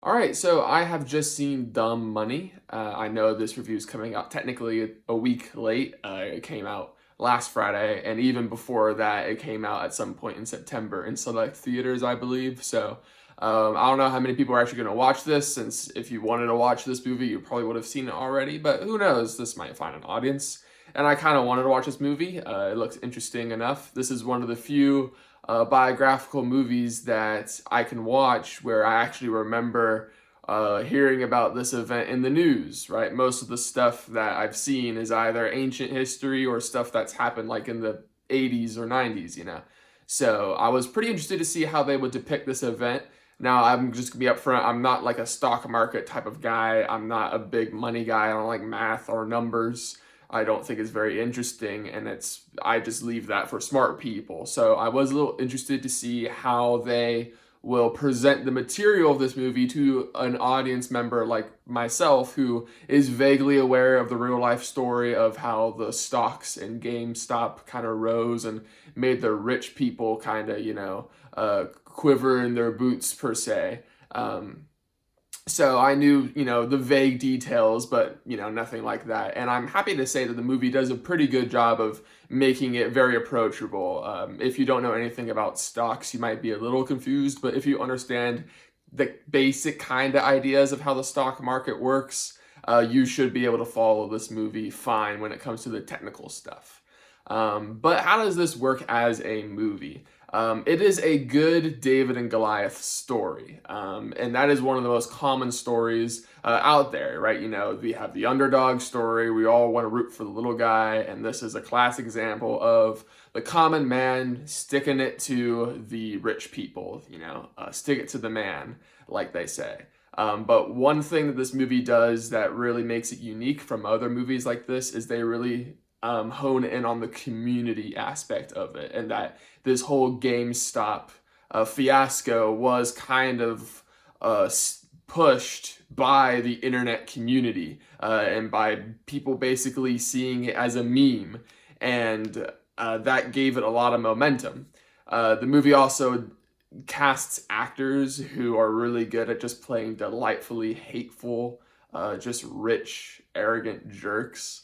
All right, so I have just seen Dumb Money. I know this review is coming out technically a week late. It came out last Friday, and even before that, it came out at some point in September in select theaters, I believe. So I don't know how many people are actually going to watch this, since if you wanted to watch this movie, you probably would have seen it already, but who knows? This might find an audience. And I kind of wanted to watch this movie. It looks interesting enough. This is one of the few biographical movies that I can watch where I actually remember hearing about this event in the news, right? Most of the stuff that I've seen is either ancient history or stuff that's happened like in the 80s or 90s, you know? So I was pretty interested to see how they would depict this event. Now, I'm just gonna be upfront, I'm not like a stock market type of guy. I'm not a big money guy. I don't like math or numbers. I don't think it's very interesting, and I just leave that for smart people. So I was a little interested to see how they will present the material of this movie to an audience member like myself, who is vaguely aware of the real life story of how the stocks in GameStop kind of rose and made the rich people kind of, quiver in their boots per se. So I knew, the vague details, but, nothing like that. And I'm happy to say that the movie does a pretty good job of making it very approachable. If you don't know anything about stocks, you might be a little confused, but if you understand the basic kind of ideas of how the stock market works, you should be able to follow this movie fine when it comes to the technical stuff. But how does this work as a movie? It is a good David and Goliath story, and that is one of the most common stories out there, right? We have the underdog story. We all want to root for the little guy, and this is a classic example of the common man sticking it to the rich people, stick it to the man, like they say. But one thing that this movie does that really makes it unique from other movies like this is they really hone in on the community aspect of it, and that this whole GameStop fiasco was kind of pushed by the internet community and by people basically seeing it as a meme, and that gave it a lot of momentum. The movie also casts actors who are really good at just playing delightfully hateful, just rich, arrogant jerks.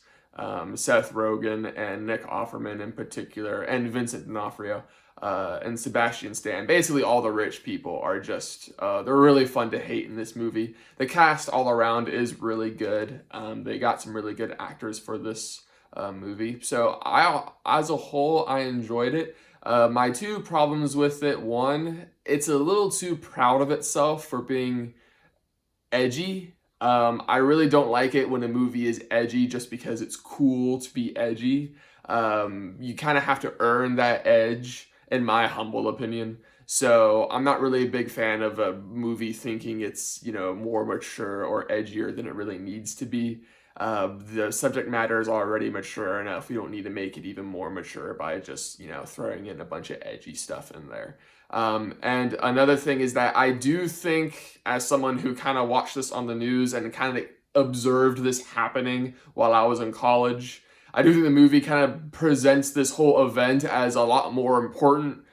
Seth Rogen and Nick Offerman in particular, and Vincent D'Onofrio, and Sebastian Stan. Basically, all the rich people are just, they're really fun to hate in this movie. The cast all around is really good. They got some really good actors for this movie. So as a whole, I enjoyed it. My two problems with it: one, it's a little too proud of itself for being edgy. I really don't like it when a movie is edgy just because it's cool to be edgy. You kind of have to earn that edge, in my humble opinion. So I'm not really a big fan of a movie thinking it's, more mature or edgier than it really needs to be. The subject matter is already mature enough. You don't need to make it even more mature by just, throwing in a bunch of edgy stuff in there. And another thing is that I do think, as someone who kind of watched this on the news and kind of observed this happening while I was in college, I do think the movie kind of presents this whole event as a lot more important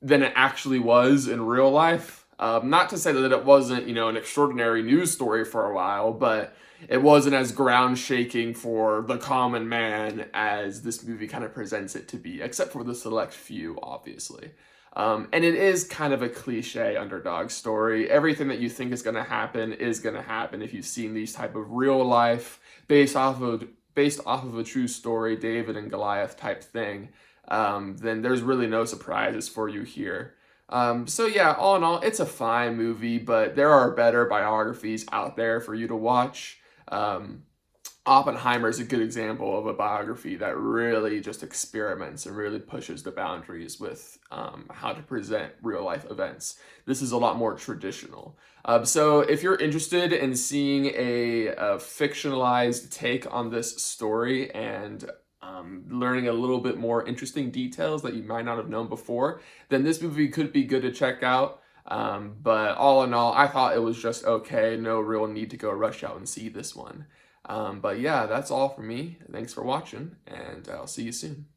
than it actually was in real life. Not to say that it wasn't, an extraordinary news story for a while, but it wasn't as ground shaking for the common man as this movie kind of presents it to be, except for the select few, obviously. And it is kind of a cliche underdog story. Everything that you think is going to happen is going to happen if you've seen these type of real life, based off of a true story, David and Goliath type thing. Then there's really no surprises for you here. So yeah, all in all, it's a fine movie, but there are better biographies out there for you to watch. Oppenheimer is a good example of a biography that really just experiments and really pushes the boundaries with how to present real life events. This is a lot more traditional. So if you're interested in seeing a fictionalized take on this story and learning a little bit more interesting details that you might not have known before, then this movie could be good to check out. But all in all, I thought it was just okay. No real need to go rush out and see this one. But yeah, that's all for me. Thanks for watching, and I'll see you soon.